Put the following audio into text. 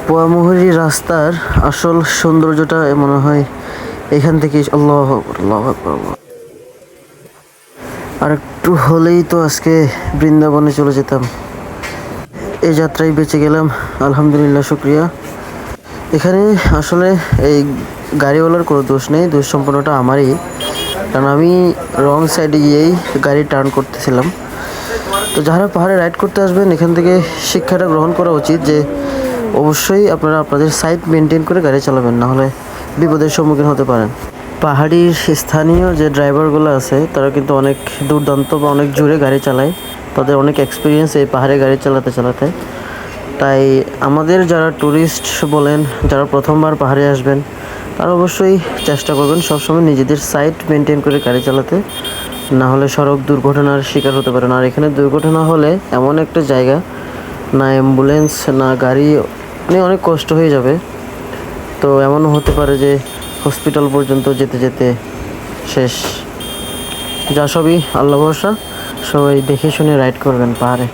পোয়ামুহুরী রাস্তার আসল সৌন্দর্যটা মনে হয় এখান থেকে। আল্লাহু আকবার, আল্লাহু আকবার, আল্লাহ। আর একটু হলেই তো আজকে বৃন্দাবনে চলে যেতাম। এই যাত্রায় বেঁচে গেলাম, আলহামদুলিল্লাহ, শুক্রিয়া। এখানে আসলে এই গাড়িওয়ালার কোনো দোষ নেই, দোষ সম্পূর্ণটা আমারই, কারণ আমি রং সাইডে গিয়েই গাড়ি টার্ন করতেছিলাম। তো যারা পাহাড়ে রাইড করতে আসবেন এখান থেকে শিক্ষাটা গ্রহণ করা উচিত যে অবশ্যই আপনারা আপনাদের সাইড মেনটেন করে গাড়ি চালাবেন, না হলে বিপদের সম্মুখীন হতে পারেন। পাহাড়ির স্থানীয় যে ড্রাইভারগুলো আছে তারা কিন্তু অনেক দুর্দান্ত বা অনেক জোরে গাড়ি চালায়, তাদের অনেক এক্সপিরিয়েন্স এই পাহাড়ে গাড়ি চালাতে চালাতে। তাই আমাদের যারা ট্যুরিস্ট বলেন, যারা প্রথমবার পাহাড়ে আসবেন, তারা অবশ্যই চেষ্টা করবেন সবসময় নিজেদের সাইড মেনটেন করে গাড়ি চালাতে, না হলে সড়ক দুর্ঘটনার শিকার হতে পারেন। আর এখানে দুর্ঘটনা হলে এমন একটা জায়গা, না অ্যাম্বুলেন্স না গাড়ি, মানে অনেক কষ্ট হয়ে যাবে। তো এমনও হতে পারে যে হসপিটাল পর্যন্ত যেতে যেতে শেষ। যা সবই আল্লাহ ভরসা, সবাই দেখে শুনে রাইড করবেন পাহাড়ে।